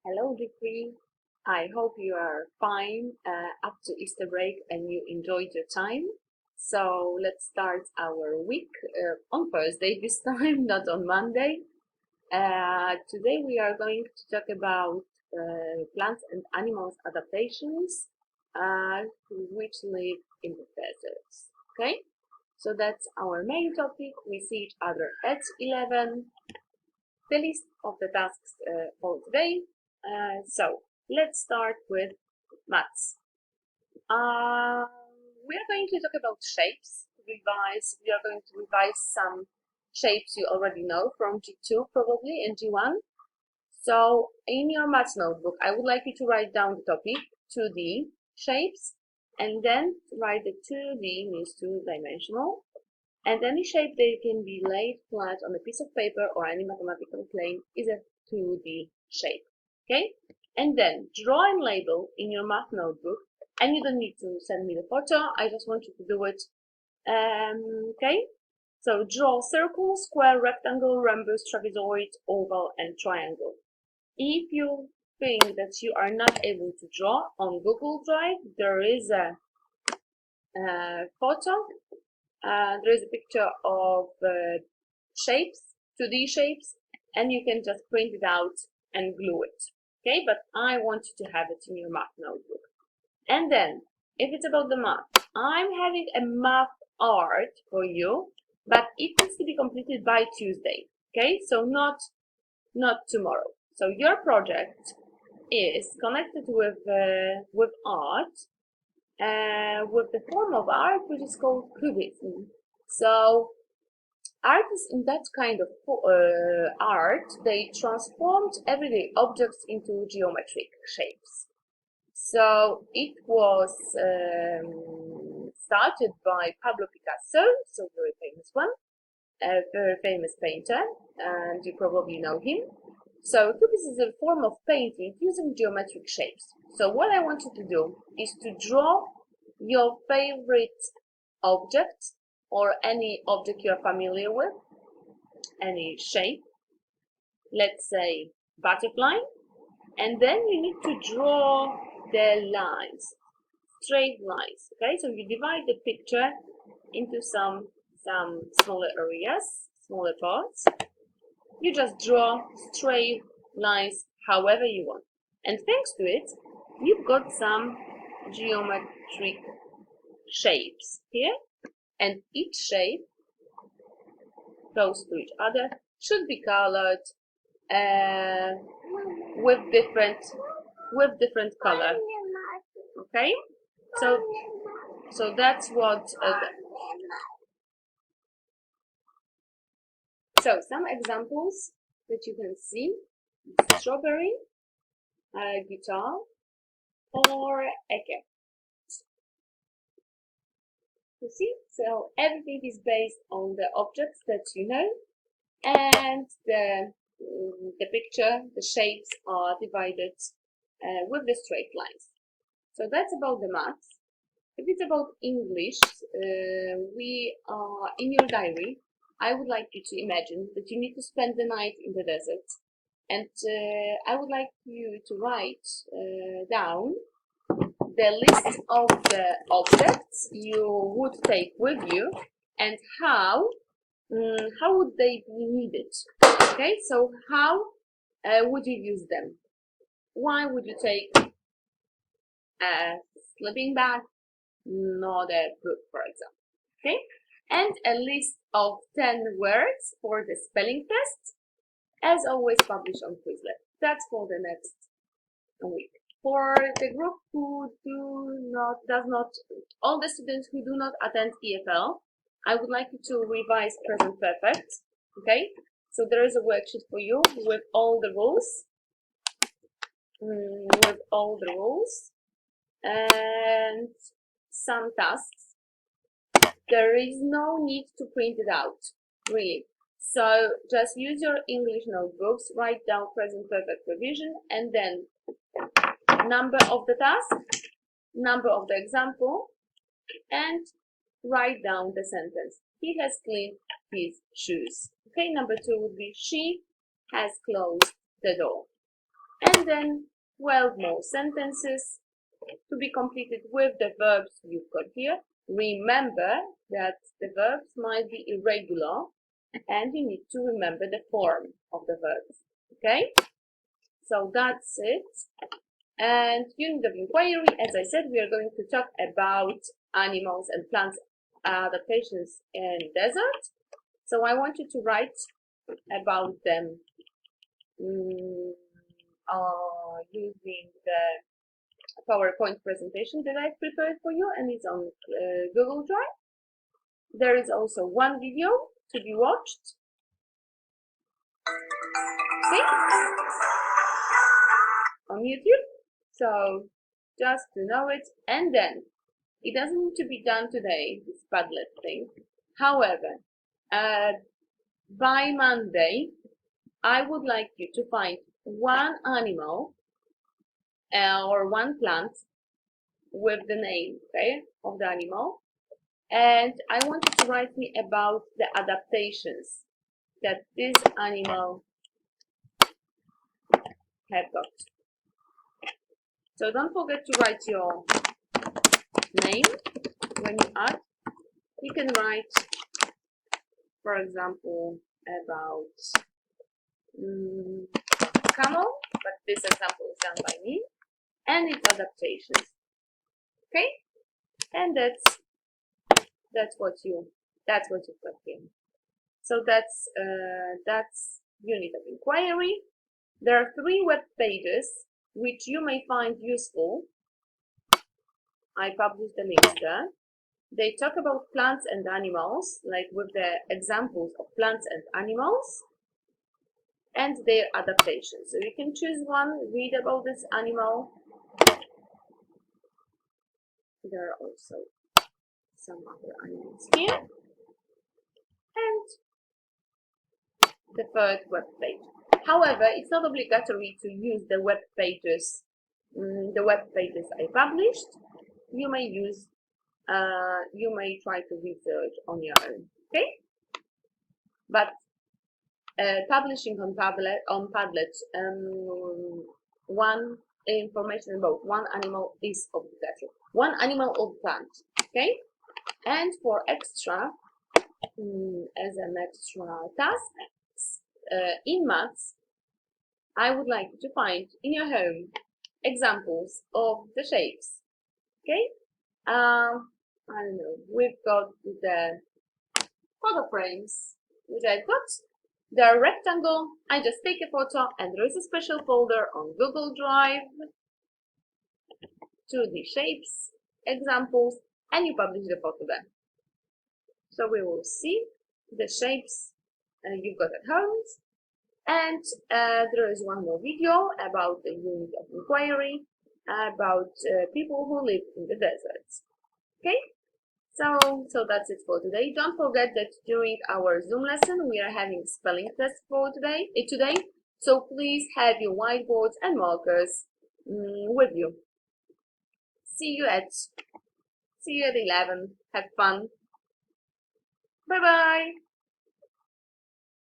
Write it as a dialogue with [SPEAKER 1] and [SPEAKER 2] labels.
[SPEAKER 1] Hello, Degree. I hope you are fine up to Easter break and you enjoyed your time. So let's start our week on Thursday this time, not on Monday. Today we are going to talk about plants and animals adaptations which live in the deserts. Okay, so that's our main topic. We see each other at 11. The list of the tasks for today. So let's start with maths. We are going to talk about shapes. We are going to revise some shapes you already know from G2 probably and G1. So in your maths notebook, I would like you to write down the topic 2D shapes and then write the 2D means two-dimensional. And any shape that can be laid flat on a piece of paper or any mathematical plane is a 2D shape. Okay? And then draw and label in your math notebook. And you don't need to send me the photo. I just want you to do it. Okay? So draw circle, square, rectangle, rhombus, trapezoid, oval, and triangle. If you think that you are not able to draw on Google Drive, there is a photo. There is a picture of shapes, 2D shapes, and you can just print it out and glue it. Okay, but I want you to have it in your math notebook. And then, if it's about the math, I'm having a math art for you, but it needs to be completed by Tuesday. Okay, so not tomorrow. So your project is connected with art, with the form of art which is called cubism. So artists in that kind of art, they transformed everyday objects into geometric shapes. So it was started by Pablo Picasso, so very famous one, a very famous painter, and you probably know him. So cubism is a form of painting using geometric shapes. So what I want you to do is to draw your favorite object or any object you are familiar with, any shape, let's say butterfly, and then you need to draw the lines, straight lines. Okay, so you divide the picture into some smaller areas, smaller parts. You just draw straight lines however you want. And thanks to it, you've got some geometric shapes here. And each shape close to each other should be colored with different color. Okay, so that's what. So some examples that you can see: strawberry, guitar, or a cat. You see, so everything is based on the objects that you know, and the picture, the shapes are divided with the straight lines. So that's about the maths. If it's about English, we are in your diary. I would like you to imagine that you need to spend the night in the desert, and I would like you to write down the list of the objects you would take with you and how would they be needed. Okay, so how would you use them? Why would you take a sleeping bag, not a book, for example? Okay, and a list of 10 words for the spelling test, as always published on Quizlet. That's for the next week. For the group who does not, all the students who do not attend EFL, I would like you to revise present perfect. Okay, so there is a worksheet for you with all the rules, and some tasks. There is no need to print it out, really. So just use your English notebooks, write down present perfect revision, and then number of the task, number of the example, and write down the sentence. He has cleaned his shoes. Okay, number 2 would be she has closed the door. and then 12 more sentences to be completed with the verbs you've got here. Remember that the verbs might be irregular and you need to remember the form of the verbs. Okay? So that's it. And unit of inquiry, as I said, we are going to talk about animals and plants adaptations in desert. So I want you to write about them using the PowerPoint presentation that I've prepared for you, and it's on Google Drive. There is also one video to be watched. Okay? On YouTube. So just to know it, and then it doesn't need to be done today, this Padlet thing. However, by Monday, I would like you to find one animal or one plant with the name, okay, of the animal, and I want you to write me about the adaptations that this animal have got. So don't forget to write your name when you add. You can write, for example, about camel, but this example is done by me, and its adaptations. Okay, and that's what you've got here. So that's unit of inquiry. There are 3 web pages which you may find useful. I published the links there. They talk about plants and animals, like with the examples of plants and animals, and their adaptations. So you can choose one, read about this animal. There are also some other animals here. And the 3rd web page. However, it's not obligatory to use the web pages I published. You may use you may try to research on your own. Okay? But publishing on Padlet, one information about one animal is obligatory. One animal or plant. Okay? And for extra, as an extra task, in maths, I would like you to find in your home examples of the shapes. Okay? I don't know, we've got the photo frames, which I've got. They're rectangle. I just take a photo, and there is a special folder on Google Drive to the shapes, examples, and you publish the photo there. So we will see the shapes you've got at home. And there is one more video about the unit of inquiry, about people who live in the deserts. Okay? So that's it for today. Don't forget that during our Zoom lesson, we are having spelling tests for today. So please have your whiteboards and markers with you. See you at 11. Have fun. Bye-bye.